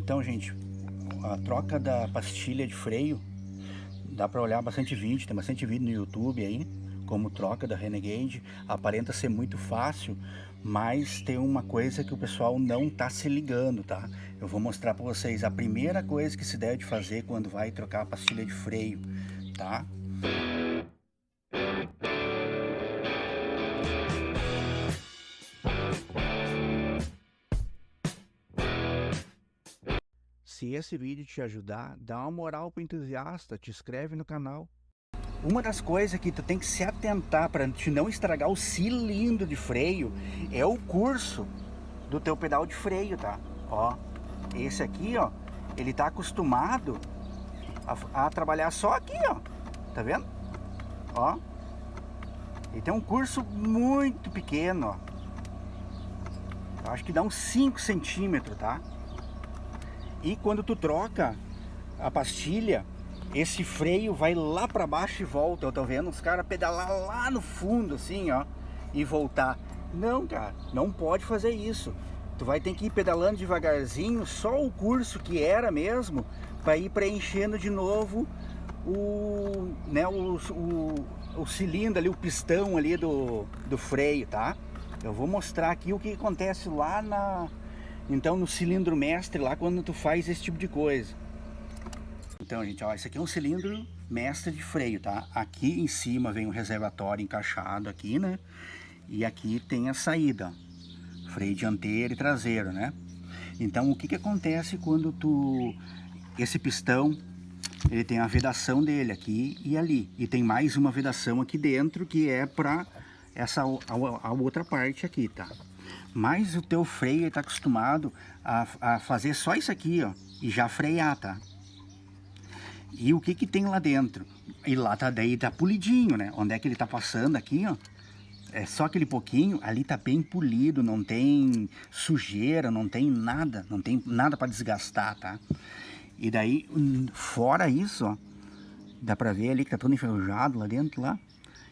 Então, gente, a troca da pastilha de freio, dá para olhar bastante vídeo, tem bastante vídeo no YouTube aí, como troca da Renegade. Aparenta ser muito fácil, mas tem uma coisa que o pessoal não tá se ligando, tá? Eu vou mostrar para vocês a primeira coisa que se deve fazer quando vai trocar a pastilha de freio, tá? Se esse vídeo te ajudar, dá uma moral pro entusiasta, te inscreve no canal. Uma das coisas que tu tem que se atentar para te não estragar o cilindro de freio é o curso do teu pedal de freio, tá? Ó, esse aqui, ó, ele tá acostumado a trabalhar só aqui, ó, tá vendo? Ó, ele tem um curso muito pequeno, ó. Eu acho que dá uns 5 centímetros, tá? E quando tu troca a pastilha, esse freio vai lá para baixo e volta. Eu tô vendo os caras pedalar lá no fundo assim, ó, e voltar. Não, cara, não pode fazer isso. Tu vai ter que ir pedalando devagarzinho, só o curso que era mesmo, para ir preenchendo de novo o cilindro ali, o pistão ali do freio, tá? Eu vou mostrar aqui o que acontece lá no cilindro mestre, lá quando tu faz esse tipo de coisa. Então, gente, ó, esse aqui é um cilindro mestre de freio, tá? Aqui em cima vem um reservatório encaixado aqui, né? E aqui tem a saída, ó, freio dianteiro e traseiro, né? Então, o que acontece quando esse pistão, ele tem a vedação dele aqui e ali. E tem mais uma vedação aqui dentro, que é para a outra parte aqui, tá? Mas o teu freio está acostumado a fazer só isso aqui, ó, e já frear, tá? E o que tem lá dentro? E lá daí tá polidinho, né? Onde é que ele tá passando aqui, ó? É só aquele pouquinho, ali tá bem polido, não tem sujeira, não tem nada para desgastar, tá? E daí, fora isso, ó, dá pra ver ali que tá todo enferrujado lá dentro, lá.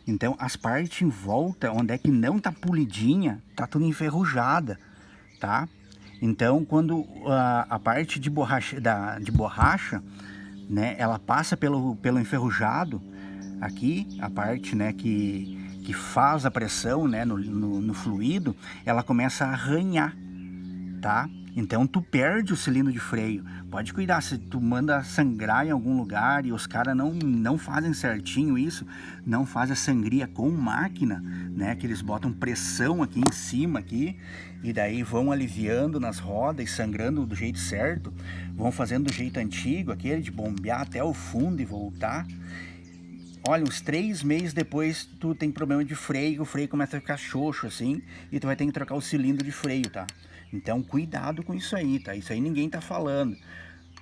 Então, as partes em volta, onde é que não tá polidinha, tá tudo enferrujada, tá? Então, quando a parte de borracha, né, ela passa pelo enferrujado, aqui, a parte, né, que faz a pressão, né, no fluido, ela começa a arranhar, tá? Então tu perde o cilindro de freio. Pode cuidar, se tu manda sangrar em algum lugar e os caras não fazem certinho isso, não fazem a sangria com máquina, né, que eles botam pressão aqui em cima aqui, e daí vão aliviando nas rodas e sangrando do jeito certo, vão fazendo do jeito antigo, aquele de bombear até o fundo e voltar. Olha, uns 3 meses depois tu tem problema de freio, o freio começa a ficar xoxo assim, e tu vai ter que trocar o cilindro de freio, tá? Então cuidado com isso aí, tá? Isso aí ninguém tá falando,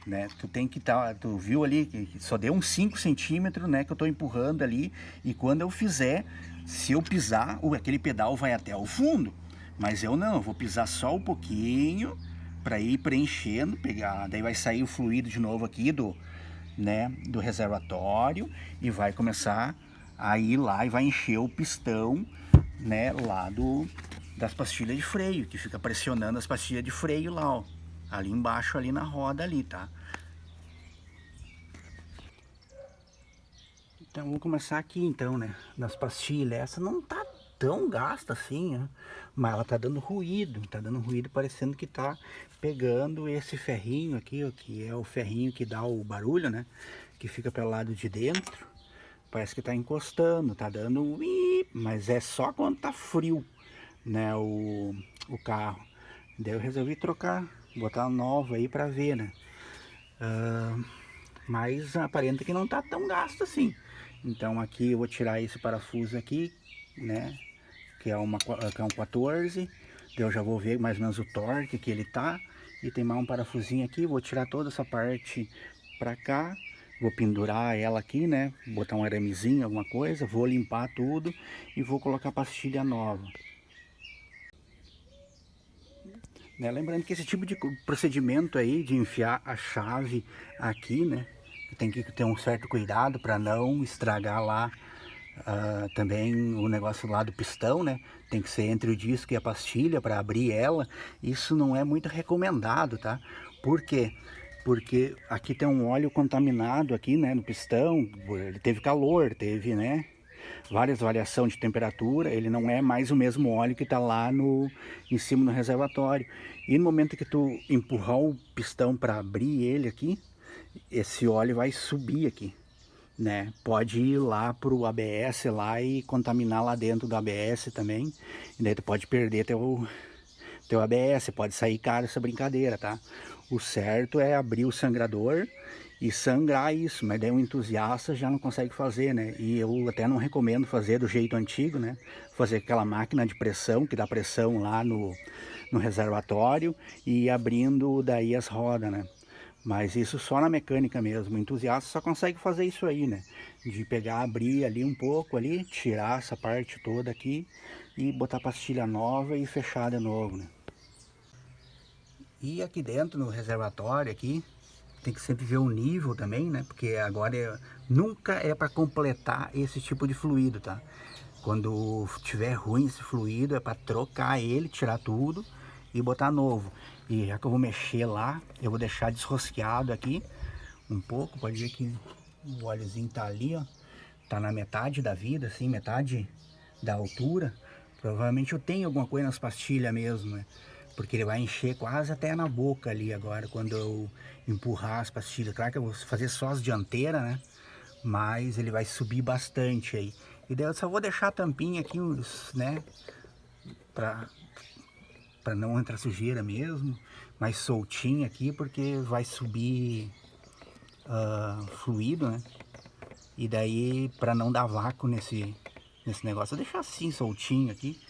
né? Tu tem que tu viu ali que só deu uns 5 centímetros, né, que eu tô empurrando ali, e quando eu fizer, se eu pisar, aquele pedal vai até o fundo. Mas eu não, eu vou pisar só um pouquinho para ir preenchendo, pegar, daí vai sair o fluido de novo aqui do reservatório, e vai começar a ir lá e vai encher o pistão, né, lá das pastilhas de freio, que fica pressionando as pastilhas de freio lá, ó, ali embaixo, ali na roda ali, tá? Então vamos começar aqui então, né, nas pastilhas. Essa não tá tão gasta assim, né? Mas ela tá dando ruído, parecendo que tá pegando esse ferrinho aqui, ó, que é o ferrinho que dá o barulho, né, que fica pelo lado de dentro. Parece que tá encostando, tá dando um ii, mas é só quando tá frio, né, o carro. Daí eu resolvi trocar, botar nova aí pra ver, né. Mas aparenta que não tá tão gasto assim. Então aqui eu vou tirar esse parafuso aqui, né, que é um 14. Eu já vou ver mais ou menos o torque que ele tá. E tem mais um parafusinho aqui, vou tirar toda essa parte pra cá. Vou pendurar ela aqui, né, botar um aramezinho, alguma coisa. Vou limpar tudo e vou colocar pastilha nova. Né, lembrando que esse tipo de procedimento aí de enfiar a chave aqui, né, tem que ter um certo cuidado para não estragar lá também o negócio lá do pistão, né? Tem que ser entre o disco e a pastilha para abrir ela. Isso não é muito recomendado, tá? Por quê? Porque aqui tem um óleo contaminado aqui, né, no pistão, ele teve calor, teve, né, várias variações de temperatura, ele não é mais o mesmo óleo que está lá em cima no reservatório. E no momento que tu empurrar o pistão para abrir ele aqui, esse óleo vai subir aqui, né? Pode ir lá pro ABS lá e contaminar lá dentro do ABS também, e daí tu pode perder teu ABS, pode sair caro essa brincadeira, tá? O certo é abrir o sangrador e sangrar isso, mas daí um entusiasta já não consegue fazer, né? E eu até não recomendo fazer do jeito antigo, né? Fazer aquela máquina de pressão, que dá pressão lá no reservatório e ir abrindo daí as rodas, né? Mas isso só na mecânica mesmo, o entusiasta só consegue fazer isso aí, né? De pegar, abrir ali um pouco ali, tirar essa parte toda aqui e botar pastilha nova e fechar de novo, né? E aqui dentro no reservatório aqui, tem que sempre ver o nível também, né? Porque agora nunca é para completar esse tipo de fluido, tá? Quando tiver ruim esse fluido é para trocar ele, tirar tudo e botar novo. E já que eu vou mexer lá, eu vou deixar desrosqueado aqui um pouco. Pode ver que o óleozinho tá ali, ó. Tá na metade da vida, assim, metade da altura. Provavelmente eu tenho alguma coisa nas pastilhas mesmo, né? Porque ele vai encher quase até na boca ali agora, quando eu empurrar as pastilhas. Claro que eu vou fazer só as dianteiras, né? Mas ele vai subir bastante aí. E daí eu só vou deixar a tampinha aqui, né? Pra não entrar sujeira mesmo. Mais soltinha aqui, porque vai subir fluido, né? E daí, para não dar vácuo nesse negócio, eu deixar assim, soltinho aqui.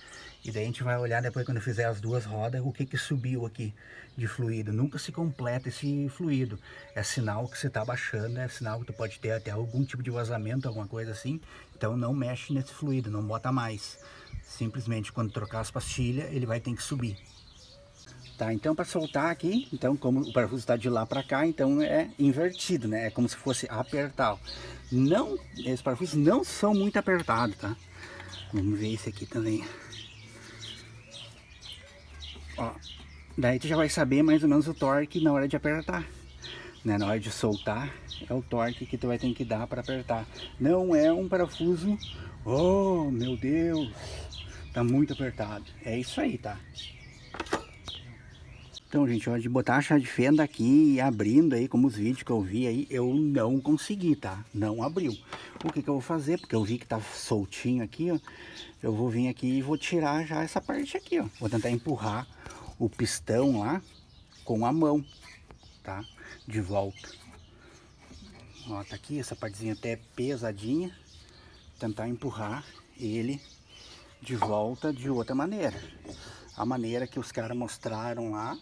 E daí a gente vai olhar depois, quando eu fizer as duas rodas, o que subiu aqui de fluido. Nunca se completa esse fluido. É sinal que você está baixando, é sinal que tu pode ter até algum tipo de vazamento, alguma coisa assim. Então não mexe nesse fluido, não bota mais. Simplesmente quando trocar as pastilhas, ele vai ter que subir. Tá, então para soltar aqui, então como o parafuso está de lá para cá, então é invertido, né? É como se fosse apertar. Não, esses parafusos não são muito apertados, tá? Vamos ver esse aqui também. Ó, daí tu já vai saber mais ou menos o torque na hora de apertar, né? Na hora de soltar, é o torque que tu vai ter que dar para apertar. Não é um parafuso, oh meu Deus, tá muito apertado. É isso aí, tá? Então, gente, ó, de botar a chave de fenda aqui e abrindo aí, como os vídeos que eu vi aí, eu não consegui, tá? Não abriu. O que que eu vou fazer? Porque eu vi que tá soltinho aqui, ó. Eu vou vir aqui e vou tirar já essa parte aqui, ó. Vou tentar empurrar o pistão lá com a mão, tá? De volta. Ó, tá aqui, essa partezinha até pesadinha. Tentar empurrar ele de volta de outra maneira. A maneira que os caras mostraram lá,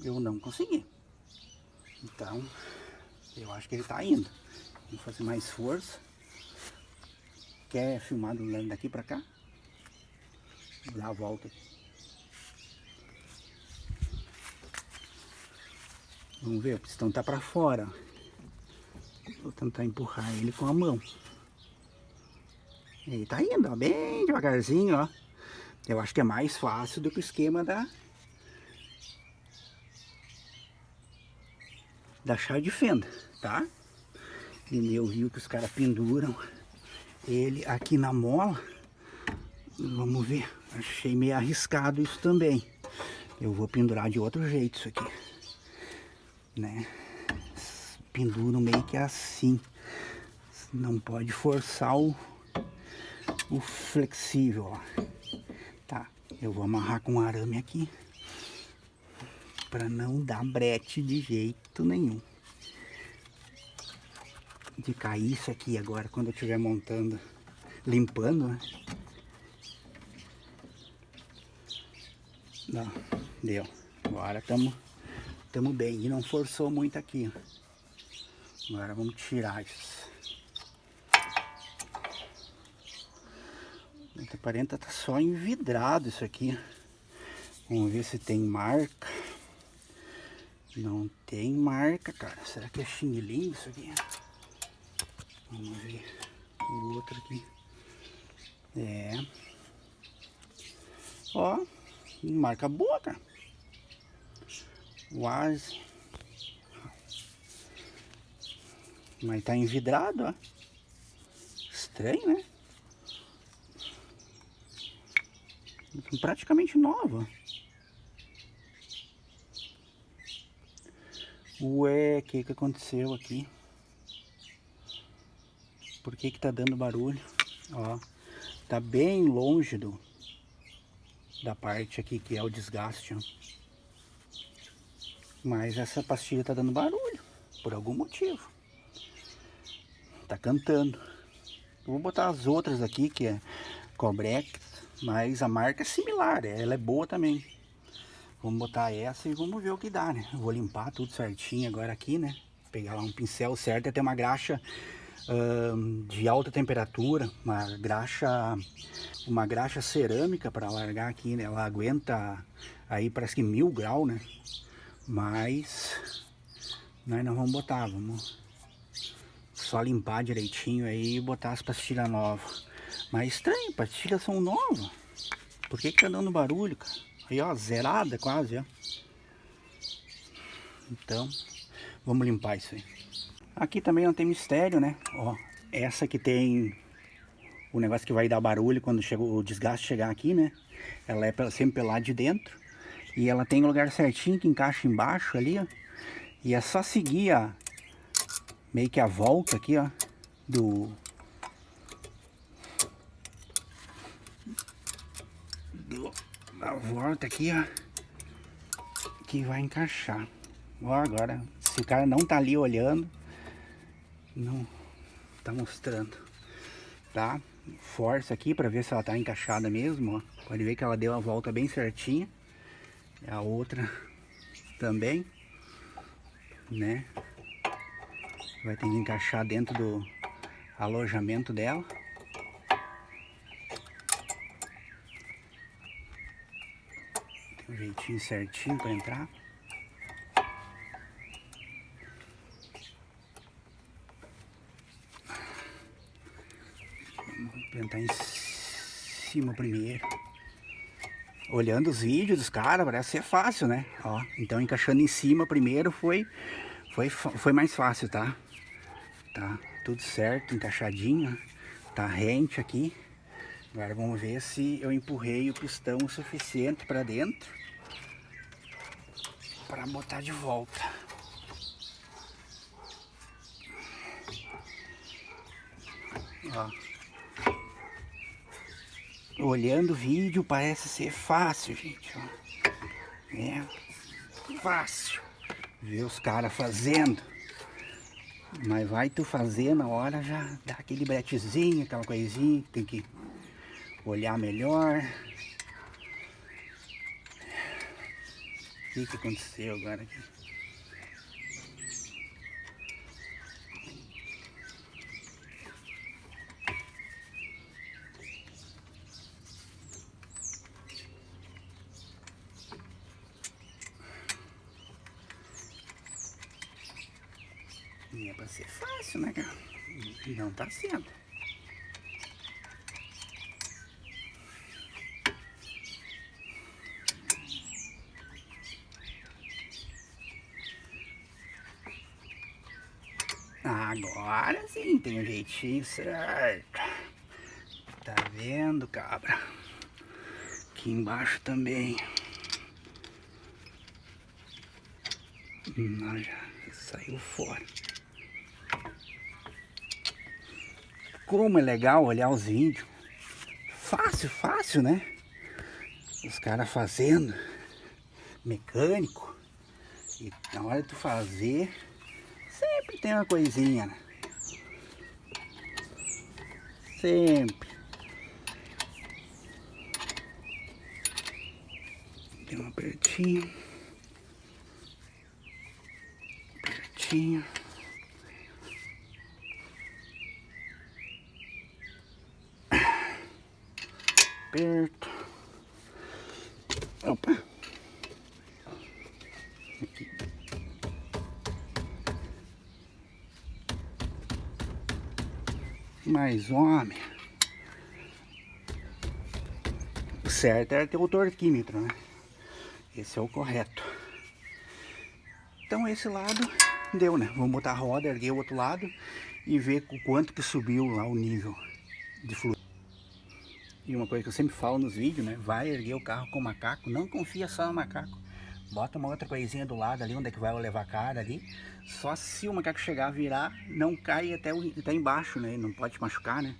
eu não consegui. Então, eu acho que ele tá indo. Vou fazer mais força. Quer filmar do lado daqui pra cá? Vou dar a volta aqui. Vamos ver, o pistão tá pra fora. Vou tentar empurrar ele com a mão. Ele tá indo, ó, bem devagarzinho, ó. Eu acho que é mais fácil do que o esquema da chave de fenda, tá? E eu vi que os caras penduram ele aqui na mola. Vamos ver, achei meio arriscado isso também. Eu vou pendurar de outro jeito isso aqui, né? Penduro meio que assim. Não pode forçar o flexível, ó. Tá, eu vou amarrar com arame aqui para não dar brete de jeito nenhum. De cair isso aqui agora quando eu estiver montando, limpando, né? Não, deu. Agora estamos bem. E não forçou muito aqui, ó. Agora vamos tirar isso. Aparenta tá só envidrado isso aqui. Vamos ver se tem marca. Não tem marca, cara. Será que é xing-ling isso aqui? Vamos ver o outro aqui. É. Ó, marca boa, cara. Quase. Mas tá envidrado, ó. Estranho, né? Praticamente nova. Ué, o que aconteceu aqui? Por que tá dando barulho? Ó, tá bem longe da parte aqui que é o desgaste, ó. Mas essa pastilha tá dando barulho, por algum motivo. Tá cantando. Eu vou botar as outras aqui, que é Cobrex, mas a marca é similar, ela é boa também. Vamos botar essa e vamos ver o que dá, né? Eu vou limpar tudo certinho agora aqui, né? Pegar lá um pincel certo, até uma graxa de alta temperatura, uma graxa cerâmica para largar aqui, né? Ela aguenta aí parece que 1000 graus, né? Mas nós não vamos botar, vamos só limpar direitinho aí e botar as pastilhas novas. Mas estranho, pastilhas são novas. Por que tá dando barulho, cara? Aí, ó, zerada quase, ó. Então, vamos limpar isso aí. Aqui também não tem mistério, né? Ó, essa que tem o negócio que vai dar barulho quando o desgaste chegar aqui, né? Ela é sempre pelo lado de dentro. E ela tem o lugar certinho que encaixa embaixo ali, ó. E é só seguir meio que a volta aqui, ó, a volta aqui, ó, que vai encaixar. Ó, agora, se o cara não tá ali olhando, não tá mostrando, tá? Força aqui para ver se ela tá encaixada mesmo, ó. Pode ver que ela deu a volta bem certinha. A outra também, né? Vai ter que encaixar dentro do alojamento dela. Tem um jeitinho certinho para entrar. Vamos tentar em cima primeiro. Olhando os vídeos dos caras, parece ser fácil, né? Ó, então encaixando em cima primeiro foi mais fácil, tá? Tá tudo certo, encaixadinho, tá rente aqui. Agora vamos ver se eu empurrei o pistão o suficiente para dentro para botar de volta. Ó. Olhando o vídeo parece ser fácil, gente. Ó. É fácil ver os caras fazendo. Mas vai tu fazer na hora, já dá aquele bretezinho, aquela coisinha que tem que olhar melhor. O que aconteceu agora aqui? E é pra ser fácil, né, cara? E não tá sendo. Agora sim, tem um jeitinho certo. Tá vendo, cabra? Aqui embaixo também. Já saiu fora. Como é legal olhar os vídeos. Fácil, fácil, né? Os caras fazendo. Mecânico. E na hora de tu fazer, sempre tem uma coisinha, né? Sempre. Tem um apertinho. Apertinho. Aperto. Opa. Aqui. Mas, homem, o certo é ter o torquímetro, né? Esse é o correto. Então esse lado deu, né? Vamos botar a roda, erguer o outro lado e ver o quanto que subiu lá o nível de fluido. E uma coisa que eu sempre falo nos vídeos, né? Vai erguer o carro com o macaco, não confia só no macaco. Bota uma outra coisinha do lado ali, onde é que vai levar a cara ali. Só se o macaco chegar a virar, não cai até embaixo, né? Não pode machucar, né?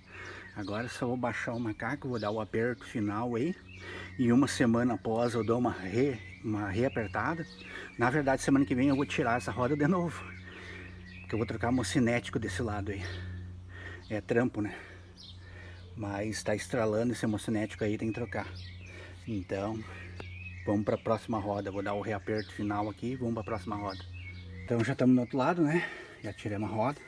Agora só vou baixar o macaco, vou dar o aperto final aí. E uma semana após eu dou uma reapertada. Na verdade, semana que vem eu vou tirar essa roda de novo. Porque eu vou trocar mocinético desse lado aí. É trampo, né? Mas tá estralando esse mocinético aí, tem que trocar. Então, vamos para a próxima roda. Vou dar o reaperto final aqui e vamos para a próxima roda. Então já estamos no outro lado, né? Já tirei uma roda.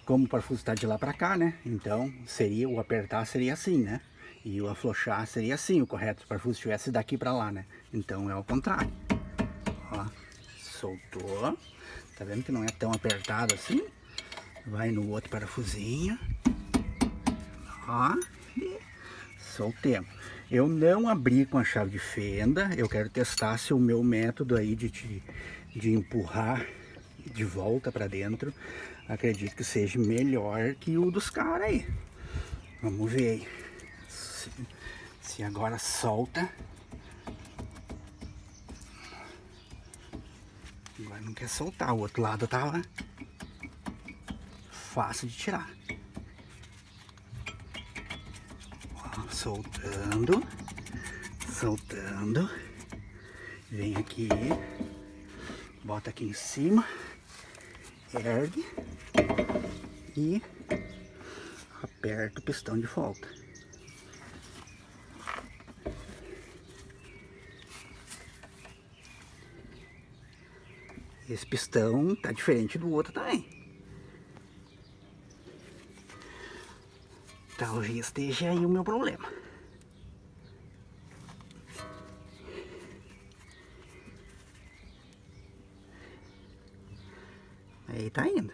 Como o parafuso está de lá para cá, né? Então seria o apertar seria assim, né? E o afrouxar seria assim, o correto. Se o parafuso estivesse daqui para lá, né? Então é ao contrário. Ó, soltou. Tá vendo que não é tão apertado assim? Vai no outro parafusinho. Ó, e soltemos. Eu não abri com a chave de fenda. Eu quero testar se o meu método aí de empurrar de volta para dentro, acredito que seja melhor que o dos caras aí. Vamos ver aí. Se agora solta. Agora não quer soltar. O outro lado tava fácil de tirar. Ó, soltando. Soltando. Vem aqui. Bota aqui em cima. Ergue. E aperta o pistão de volta. Esse pistão tá diferente do outro também. Talvez esteja aí o meu problema. Aí tá indo.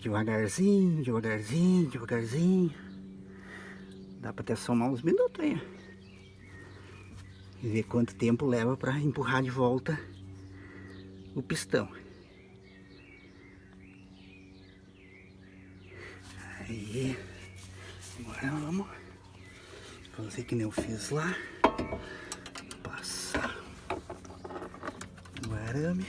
Devagarzinho, devagarzinho, devagarzinho. Dá pra até somar uns minutos aí. E ver quanto tempo leva pra empurrar de volta o pistão. Aí, agora vamos fazer que nem eu fiz lá. Passar o arame.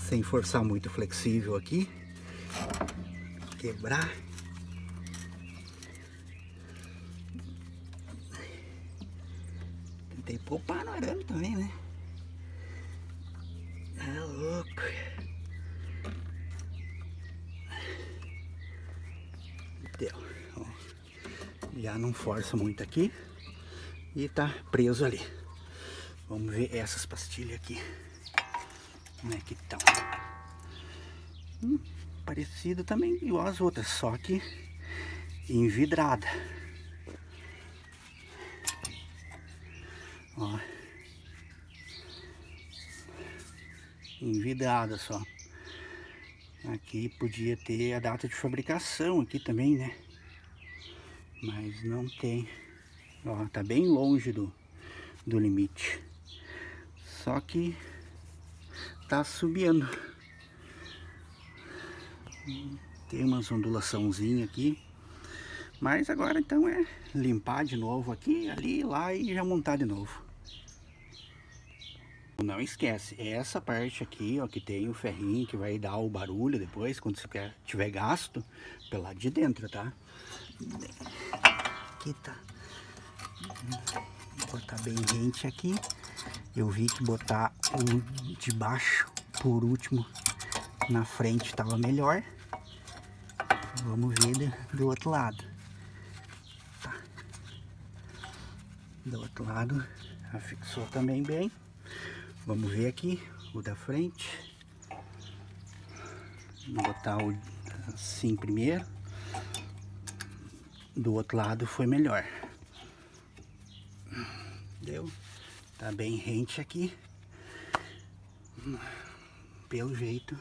Sem forçar muito flexível aqui. Quebrar. Tentei poupar no arame também, né? É louco. Deu. Ó, já não força muito aqui. E tá preso ali. Vamos ver essas pastilhas aqui. Como é que estão? Parecido também, igual as outras, só que envidrada. Ó. Envidrada só. Aqui podia ter a data de fabricação aqui também, né? Mas não tem. Ó, tá bem longe do limite. Só que tá subindo. Tem umas ondulaçãozinha aqui. Mas agora então é limpar de novo aqui, ali, lá e já montar de novo. Não esquece, essa parte aqui, ó, que tem o ferrinho que vai dar o barulho depois, quando você tiver gasto, pelo lado de dentro, tá? Aqui tá. Vou botar bem rente aqui. Eu vi que botar o de baixo por último na frente estava melhor. Vamos ver do outro lado. Tá. Do outro lado já fixou também bem. Vamos ver aqui o da frente. Vou botar o assim primeiro. Do outro lado foi melhor. Deu? Tá bem rente aqui. Pelo jeito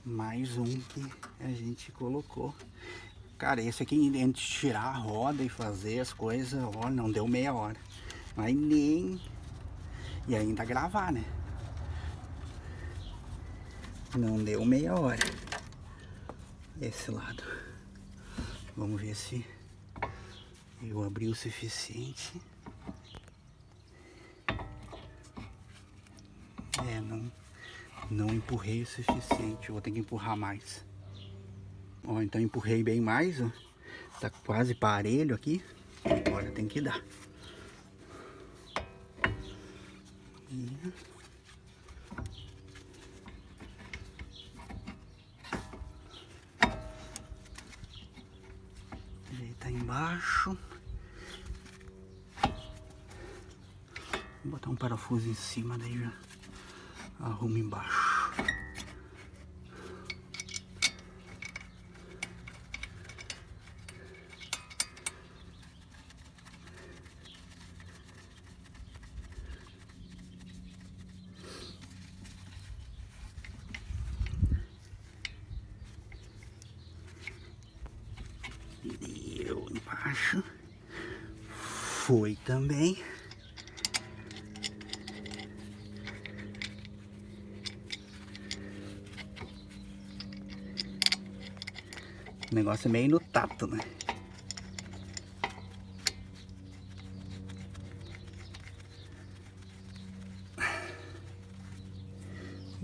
Mais um que a gente colocou. Cara, esse aqui, antes de tirar a roda e fazer as coisas, ó, não deu meia hora. Mas nem... E ainda gravar, né? Não deu meia hora. Esse lado. Vamos ver se eu abri o suficiente. É, não empurrei o suficiente. Eu vou ter que empurrar mais. Ó, então empurrei bem mais, ó. Tá quase parelho aqui. Agora tem que dar. Ajeitar embaixo. Vou botar um parafuso em cima, daí já arrumo embaixo. Deu embaixo. Foi também. O negócio é meio no tato, né?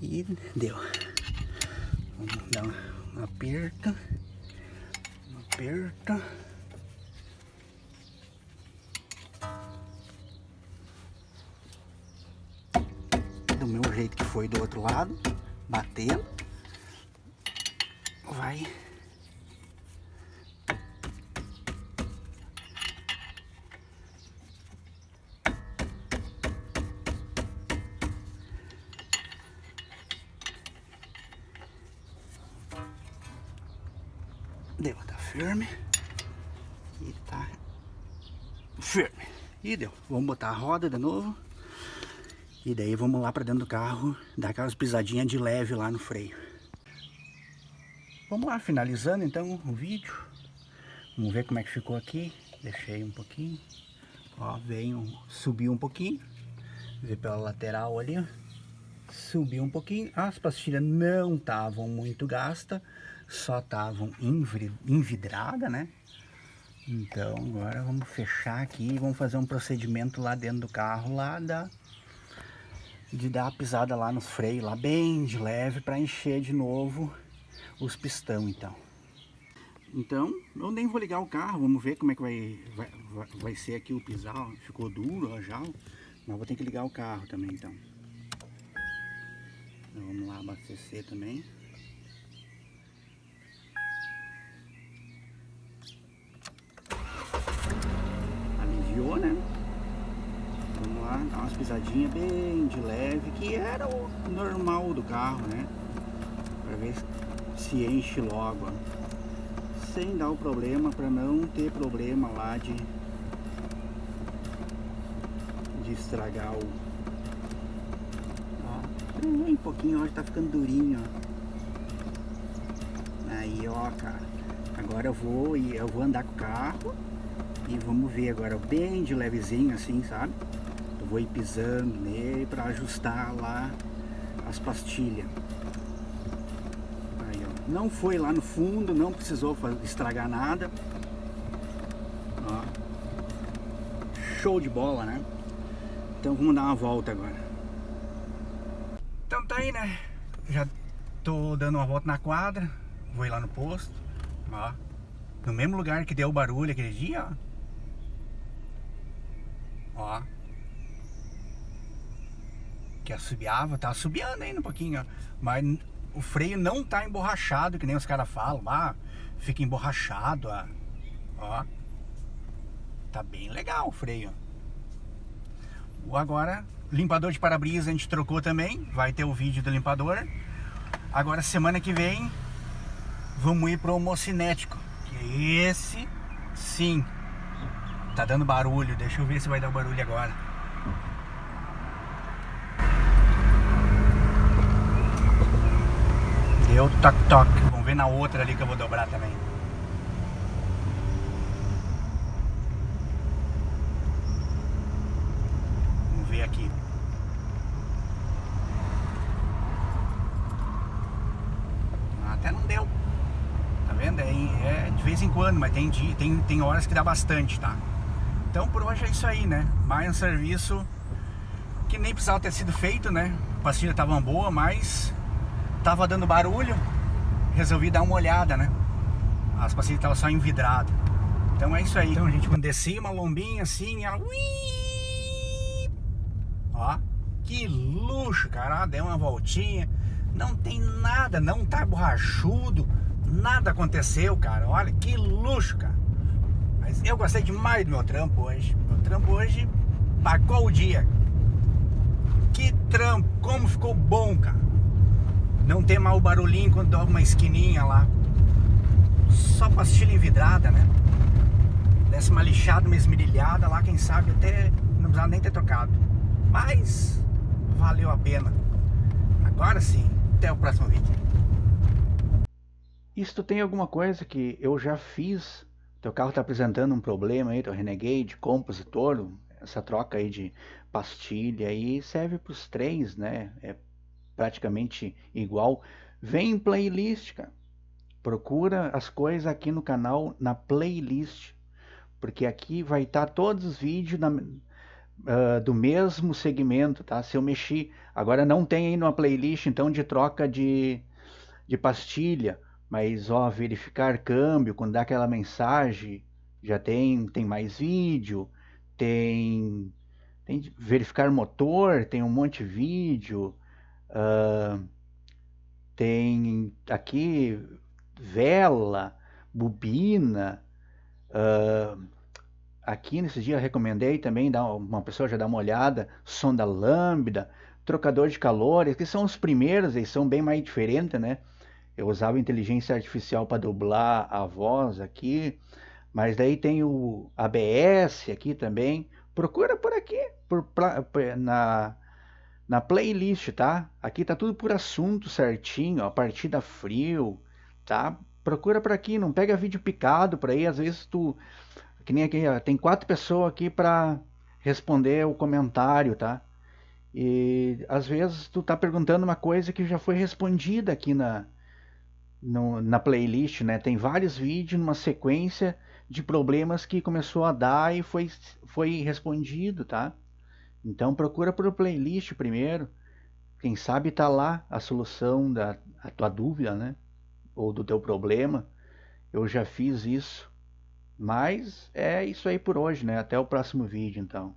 E deu. Vamos dar um aperto. Um aperto. Do meu jeito que foi do outro lado. Batendo. Vai. Deu, tá firme. E tá firme. E deu. Vamos botar a roda de novo. E daí vamos lá pra dentro do carro, dar aquelas pisadinhas de leve lá no freio. Vamos lá, finalizando então o vídeo. Vamos ver como é que ficou aqui. Deixei um pouquinho. Ó, subiu um pouquinho. Ver pela lateral ali, ó. Subiu um pouquinho. As pastilhas não estavam muito gastas. Só estavam envidradas, né? Então agora vamos fechar aqui e vamos fazer um procedimento lá dentro do carro, lá de dar a pisada lá nos freios, lá bem de leve, para encher de novo os pistão, então. Então eu nem vou ligar o carro, vamos ver como é que vai ser aqui o pisar, ó. Ficou duro, ó, já, mas vou ter que ligar o carro também, então. Então vamos lá abastecer também. Né? Vamos lá, dar umas pisadinhas bem de leve, que era o normal do carro, né? Para ver se enche logo, ó. Sem dar o problema, para não ter problema lá de estragar o... Ó, um pouquinho, ó, tá ficando durinho, ó. Aí, ó, cara, agora eu vou andar com o carro. E vamos ver agora bem de levezinho assim, sabe? Eu vou ir pisando nele para ajustar lá as pastilhas. Aí, ó. Não foi lá no fundo, não precisou estragar nada. Ó. Show de bola, né? Então vamos dar uma volta agora. Então tá aí, né? Já tô dando uma volta na quadra. Vou ir lá no posto. Ó. No mesmo lugar que deu o barulho aquele dia, ó. Ó, que assobiava, tá assobiando ainda um pouquinho, ó. Mas o freio não tá emborrachado, que nem os caras falam, fica emborrachado, ó. Tá bem legal o freio. Agora, limpador de para-brisa a gente trocou também, vai ter o vídeo do limpador. Agora semana que vem vamos ir pro homocinético, que esse sim tá dando barulho. Deixa eu ver se vai dar barulho agora. Deu toque-toque. Vamos ver na outra ali que eu vou dobrar também. Vamos ver aqui. Até não deu. Tá vendo? É de vez em quando, mas tem horas que dá bastante, tá? Então por hoje é isso aí, né? Mais um serviço que nem precisava ter sido feito, né? A pastilha tava boa, mas tava dando barulho. Resolvi dar uma olhada, né? As pastilhas estavam só envidradas. Então é isso aí. Então, gente, quando desci uma lombinha assim, ela... Ó, que luxo, cara. Deu uma voltinha. Não tem nada, não tá borrachudo. Nada aconteceu, cara. Olha, que luxo, cara. Mas eu gostei demais do meu trampo hoje. Meu trampo hoje pagou o dia. Que trampo, como ficou bom, cara. Não tem mal barulhinho quando dobra uma esquininha lá. Só pastilha envidrada, né? Desse uma lixada, uma esmerilhada lá, quem sabe até não precisava nem ter trocado. Mas valeu a pena. Agora sim, até o próximo vídeo. Isto tem alguma coisa que eu já fiz. Teu carro está apresentando um problema aí, teu Renegade, Compositor, essa troca aí de pastilha aí serve para os três, né? É praticamente igual. Vem em playlist, cara. Procura as coisas aqui no canal na playlist, porque aqui vai estar todos os vídeos do mesmo segmento, tá? Se eu mexi, agora não tem aí numa playlist então de troca de pastilha, mas ó, verificar câmbio, quando dá aquela mensagem, já tem mais vídeo, tem verificar motor, tem um monte de vídeo, tem aqui vela, bobina, aqui nesse dia eu recomendei também, uma pessoa já dá uma olhada, sonda lambda, trocador de calores, que são os primeiros, eles são bem mais diferentes, né? Eu usava inteligência artificial para dublar a voz aqui, mas daí tem o ABS aqui também. Procura por aqui, na playlist, tá? Aqui tá tudo por assunto certinho, ó, partida frio, tá? Procura por aqui, não pega vídeo picado por aí, às vezes que nem aqui, ó, tem 4 pessoas aqui para responder o comentário, tá? E às vezes tu tá perguntando uma coisa que já foi respondida aqui na playlist, né? Tem vários vídeos numa sequência de problemas que começou a dar e foi respondido, tá? Então procura por playlist primeiro. Quem sabe tá lá a solução da a tua dúvida, né? Ou do teu problema. Eu já fiz isso. Mas é isso aí por hoje, né? Até o próximo vídeo, então.